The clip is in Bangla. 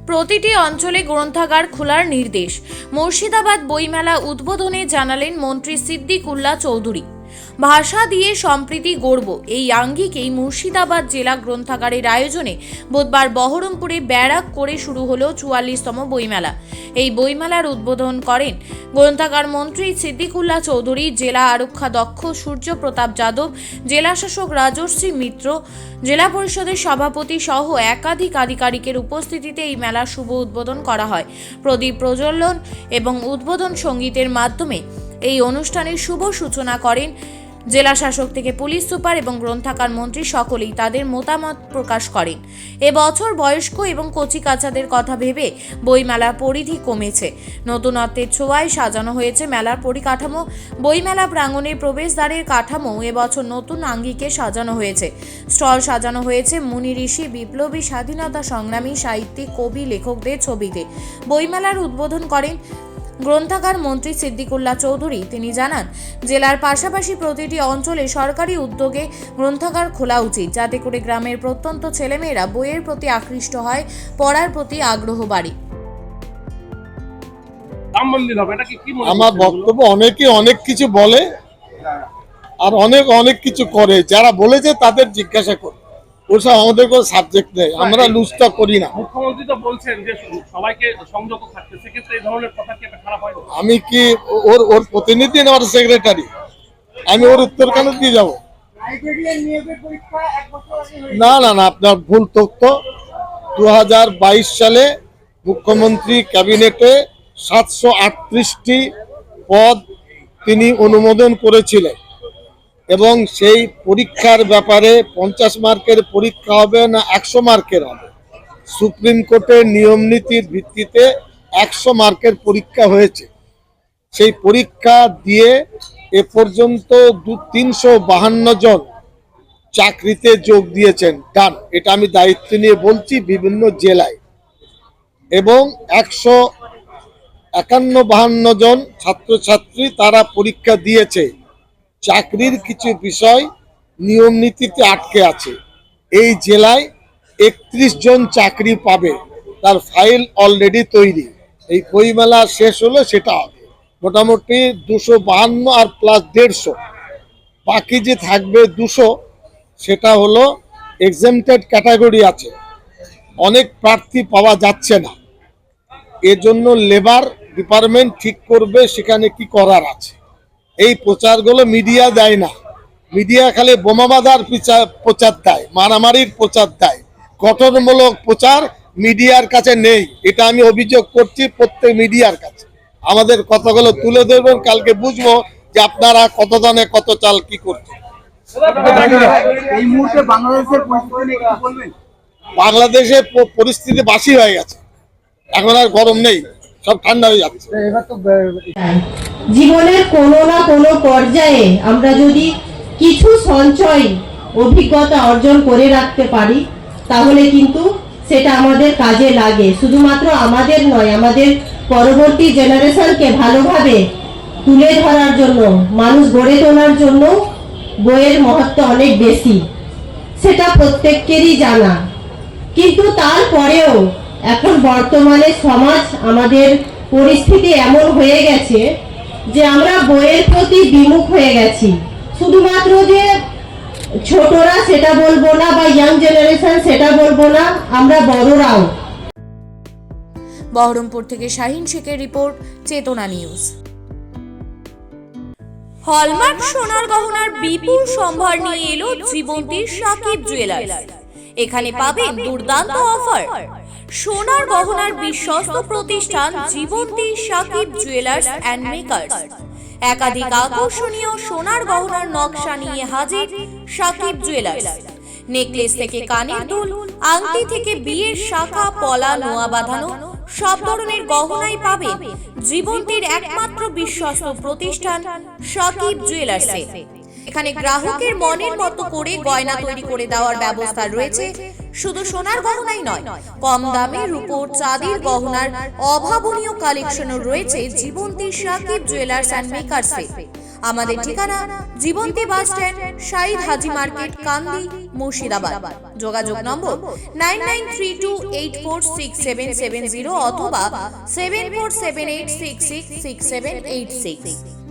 প্রতিটি অঞ্চলে গ্রন্থাগার খোলার নির্দেশ। মুর্শিদাবাদ বইমেলা উদ্বোধনে জানালেন মন্ত্রী সিদ্দিকুল্লাহ চৌধুরী। ভাষা দিয়ে সম্প্রীতি গড়ব, এই আঙ্গিকেই মুর্শিদাবাদ জেলা গ্রন্থাগারের আয়োজনে বুধবার বহরমপুরে ব্যারাক করে শুরু হলো ৪৪তম বইমেলা। এই বইমেলার উদ্বোধন করেন গ্রন্থাগার মন্ত্রী সিদ্দিকুল্লাহ চৌধুরী, জেলা আরক্ষাধ্যক্ষ সূর্য প্রতাপ যাদব, জেলা শাসক রাজশ্রী মিত্র, জেলা পরিষদের সভাপতি সহ একাধিক আধিকারিকের উপস্থিতিতে এই মেলার শুভ উদ্বোধন করা হয়। প্রদীপ প্রজ্বলন এবং উদ্বোধন সঙ্গীতের মাধ্যমে এই অনুষ্ঠানের শুভ সূচনা করেন জেলা শাসক থেকে পুলিশ সুপার এবং গ্রন্থাগার মন্ত্রী সকলেই তাদের মতামত প্রকাশ করেন। এবছর বয়স্ক এবং কচিকাচাদের কথা ভেবে বইমেলার পরিধি কমেছে। নতুনত্বের ছোঁয়ায় সাজানো হয়েছে মেলার পরিকাঠামো। বইমেলা প্রাঙ্গণের প্রবেশদ্বারের কাঠামো এবছর নতুন আঙ্গিকে সাজানো হয়েছে। স্টল সাজানো হয়েছে মুনি ঋষি, বিপ্লবী, স্বাধীনতা সংগ্রামী, সাহিত্যিক, কবি, লেখকদের ছবিতে। বইমেলার উদ্বোধন করেন গ্রন্থাগার মন্ত্রী সিদ্দিকুল্লাহ চৌধুরী। তিনি জানান, জেলার পাশাপাশি প্রতিটি অঞ্চলে সরকারি উদ্যোগে গ্রন্থাগার খোলা উচিত, যাতে করে গ্রামের প্রত্যন্ত ছেলেমেয়েরা বইয়ের প্রতি আকৃষ্ট হয়, পড়ার প্রতি আগ্রহ বাড়ে। আমার বক্তব্য, অনেকে অনেক কিছু বলে আর অনেক কিছু করে, যারা বলেছে তাদের জিজ্ঞাসা করে, ওসব আমাদের কোনো সাবজেক্ট নেই, আমরা লুজটা করি না। মুখ্যমন্ত্রী তো বলছেন যে সবাইকে সংযত থাকতে, সেক্ষেত্রে এই ধরনের কথা কি একটা খারাপ হয়? আমি কি ওর প্রতিনিধি না ওর সেক্রেটারি? আমি ওর উত্তর কেন দিয়ে যাবো? না না না, আপনার ভুল তথ্য। 2022 সালে মুখ্যমন্ত্রী ক্যাবিনেটে 738টি পদ তিনি অনুমোদন করেছিলেন এবং সেই পরীক্ষার ব্যাপারে 50 মার্কের পরীক্ষা হবে না 100 মার্কের হবে। সুপ্রিম কোর্টের নিয়ম নীতির ভিত্তিতে 100 মার্কের পরীক্ষা হয়েছে। সেই পরীক্ষা দিয়ে এ পর্যন্ত 352 জন চাকরিতে যোগ দিয়েছেন। ডান, এটা আমি দায়িত্ব নিয়ে বলছি, বিভিন্ন জেলায়। এবং 151-52 জন ছাত্রছাত্রী তারা পরীক্ষা দিয়েছে। চাকরির কিছু বিষয় নিয়ম নীতিতে আটকে আছে। এই জেলায় 31 জন চাকরি পাবে, তার ফাইল অলরেডি তৈরি। এই বইমেলা শেষ হলে সেটা হবে মোটামুটি 252 আর প্লাস 150। বাকি যে থাকবে 200, সেটা হলো এক্সামটেড ক্যাটাগরি আছে, অনেক প্রার্থী পাওয়া যাচ্ছে না। এজন্য লেবার ডিপার্টমেন্ট ঠিক করবে সেখানে কি করার আছে। এই প্রচারগুলো মিডিয়া দেয় না, মিডিয়া খালি বোমা বাঁধার প্রচার দেয়, মারামারির প্রচার দেয়, গঠনমূলক প্রচার মিডিয়ার কাছে নেই। এটা আমি অভিযোগ করছি প্রত্যেক মিডিয়ার কাছে। আমাদের কথাগুলো তুলে ধরবেন, কালকে বুঝবো যে আপনারা কত দানে কত চাল কি করছেন। এই মুহূর্তে বাংলাদেশের পরিস্থিতি নিয়ে কি বলবেন? বাংলাদেশের পরিস্থিতি বাসি হয়ে গেছে, এখন আর গরম নেই, সব ঠান্ডা হয়ে যাচ্ছে। জীবনের কোনো না কোনো পর্যায়ে আমরা যদি কিছু সঞ্চয় অভিজ্ঞতা অর্জন করে রাখতে পারি, তাহলে কিন্তু সেটা আমাদের কাজে লাগে। শুধুমাত্র আমাদের নয়, আমাদের পরবর্তী জেনারেশনকে ভালোভাবে তুলে ধরার জন্য, মানুষ গড়ে তোলার জন্য বইয়ের মহত্ব অনেক বেশি, সেটা প্রত্যেকেরই জানা। কিন্তু তারপরেও এখন বর্তমানে সমাজ, আমাদের পরিস্থিতি এমন হয়ে গেছে যে আমরা বইয়ের প্রতি বিমুখ হয়ে গেছি। শুধুমাত্র যে ছোটরা সেটা বলবো না, বা ইয়াং জেনারেশন সেটা বলবো না, আমরা বড়রাও। বহরমপুর থেকে শাহিন শেখের রিপোর্ট, চেতনা নিউজ। হলমার্ক সোনার গহনার বিপুল সম্ভার নিয়ে এলো জীবন্তীর সাকিব জুয়েলার্স। এখানে পাবেন দুর্দান্ত অফার। সোনার গহনার বিশ্বস্ত প্রতিষ্ঠান জীবন্তী সাকিব জুয়েলার্স অ্যান্ড মেকার্স। একাধিক আকর্ষণীয় সোনার গহনার নকশা নিয়ে হাজির সাকিব জুয়েলার্স। নেকলেস থেকে কানের দুল, আংটি থেকে বিয়ের শাখা, পলা, নোয়া বাঁধানো সব ধরনের গহনাই পাবেন জীবন্তীর একমাত্র বিশ্বস্ত প্রতিষ্ঠান সাকিব জুয়েলার্সে। এখানে গ্রাহকের মনের মতো করে গয়না তৈরি করে দেওয়ার ব্যবস্থা রয়েছে। শুধু সোনার গহনাই নয়, কম দামে রূপোর, চাঁদির গহনার অভাবনীয় কালেকশনও রয়েছে জীবন্তী সাকিব জুয়েলার্স অ্যান্ড মেকার্সে। আমাদের ঠিকানা জীবন্তী বাস স্ট্যান্ড, শাহিদ হাজি মার্কেট, কান্দি, মুর্শিদাবাদ। যোগাযোগ নম্বর 9932846770 অথবা 7478666786।